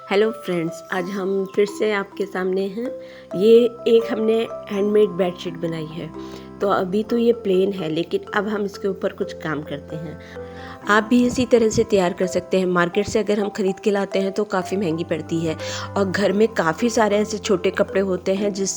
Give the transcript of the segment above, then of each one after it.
Hello friends, आज हम फिर से आपके सामने हैं। ये एक हमने हैंडमेड बेडशीट बनाई है। तो अभी तो ये प्लेन है, लेकिन अब हम इसके ऊपर कुछ काम करते हैं। आप भी इसी तरह से तैयार कर सकते हैं। मार्केट से अगर हम ख़रीद के लाते हैं तो काफ़ी महंगी पड़ती है, और घर में काफ़ी सारे ऐसे छोटे कपड़े होते हैं जिस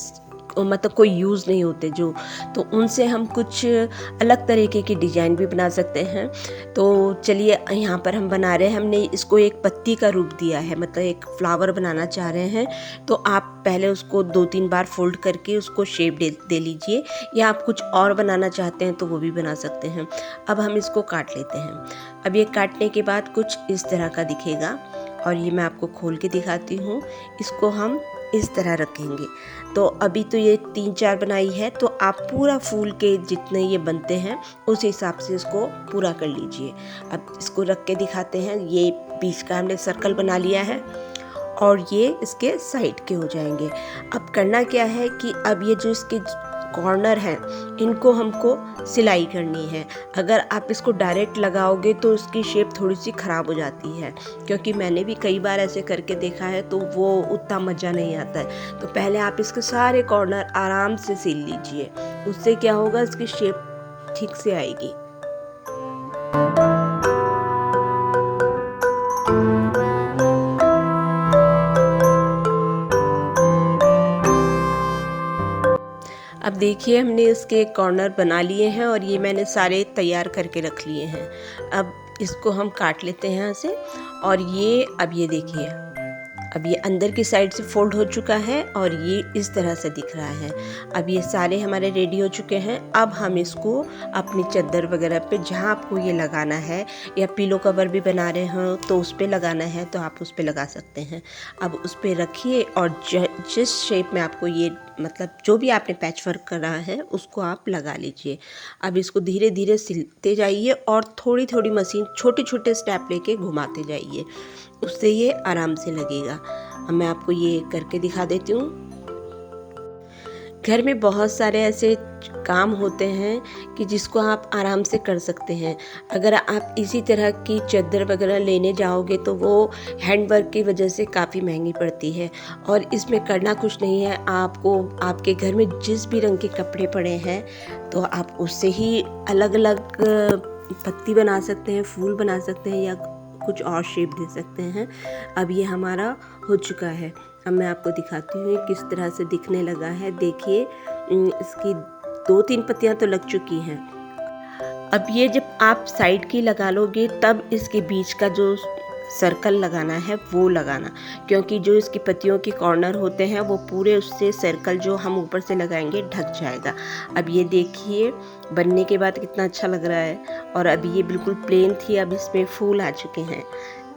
मतलब कोई यूज़ नहीं होते जो, तो उनसे हम कुछ अलग तरीके की डिज़ाइन भी बना सकते हैं। तो चलिए, यहाँ पर हम बना रहे हैं, हमने इसको एक पत्ती का रूप दिया है, मतलब एक फ्लावर बनाना चाह रहे हैं। तो आप पहले उसको 2-3 बार फोल्ड करके उसको शेप दे लीजिए, या आप कुछ और बनाना चाहते हैं तो वो भी बना सकते हैं। अब हम इसको काट लेते हैं। अब ये काटने के बाद कुछ इस तरह का दिखेगा, और ये मैं आपको खोल के दिखाती हूँ। इसको हम इस तरह रखेंगे। तो अभी तो ये 3-4 बनाई है, तो आप पूरा फूल के जितने ये बनते हैं उस हिसाब से इसको पूरा कर लीजिए। अब इसको रख के दिखाते हैं। ये बीच का हमने सर्कल बना लिया है, और ये इसके साइड के हो जाएंगे। अब करना क्या है कि अब ये जो इसके कॉर्नर हैं, इनको हमको सिलाई करनी है। अगर आप इसको डायरेक्ट लगाओगे तो इसकी शेप थोड़ी सी ख़राब हो जाती है, क्योंकि मैंने भी कई बार ऐसे करके देखा है, तो वो उतना मज़ा नहीं आता है। तो पहले आप इसके सारे कॉर्नर आराम से सिल लीजिए, उससे क्या होगा, इसकी शेप ठीक से आएगी। अब देखिए, हमने इसके कॉर्नर बना लिए हैं, और ये मैंने सारे तैयार करके रख लिए हैं। अब इसको हम काट लेते हैं यहाँ से, और अब ये देखिए, अब ये अंदर की साइड से फोल्ड हो चुका है, और ये इस तरह से दिख रहा है। अब ये सारे हमारे रेडी हो चुके हैं। अब हम इसको अपनी चादर वगैरह पे, जहाँ आपको ये लगाना है, या पिलो कवर भी बना रहे हो तो उस पर लगाना है तो आप उस पर लगा सकते हैं। अब उस पर रखिए, और जिस शेप में आपको ये, मतलब जो भी आपने पैच वर्क करा है उसको आप लगा लीजिए। अब इसको धीरे धीरे सिलते जाइए, और थोड़ी थोड़ी मशीन छोटे छोटे स्टेप लेके घुमाते जाइए, उससे ये आराम से लगेगा। अब मैं आपको ये करके दिखा देती हूँ। घर में बहुत सारे ऐसे काम होते हैं कि जिसको आप आराम से कर सकते हैं। अगर आप इसी तरह की चादर वगैरह लेने जाओगे तो वो हैंडवर्क की वजह से काफ़ी महंगी पड़ती है, और इसमें करना कुछ नहीं है। आपको आपके घर में जिस भी रंग के कपड़े पड़े हैं, तो आप उससे ही अलग अलग पत्ती बना सकते हैं, फूल बना सकते हैं, या कुछ और शेप दे सकते हैं। अब ये हमारा हो चुका है। अब मैं आपको दिखाती हूँ किस तरह से दिखने लगा है। देखिए, इसकी 2-3 पत्तियाँ तो लग चुकी हैं। अब ये जब आप साइड की लगा लोगे, तब इसके बीच का जो सर्कल लगाना है वो लगाना, क्योंकि जो इसकी पत्तियों के कॉर्नर होते हैं वो पूरे उससे सर्कल जो हम ऊपर से लगाएंगे ढक जाएगा। अब ये देखिए, बनने के बाद कितना अच्छा लग रहा है। और अभी ये बिल्कुल प्लेन थी, अब इसमें फूल आ चुके हैं।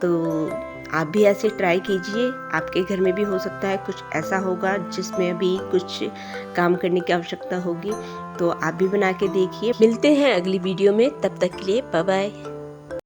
तो आप भी ऐसे ट्राई कीजिए। आपके घर में भी हो सकता है कुछ ऐसा होगा जिसमें अभी कुछ काम करने की आवश्यकता होगी, तो आप भी बना के देखिए। मिलते हैं अगली वीडियो में, तब तक के लिए बाय बाय।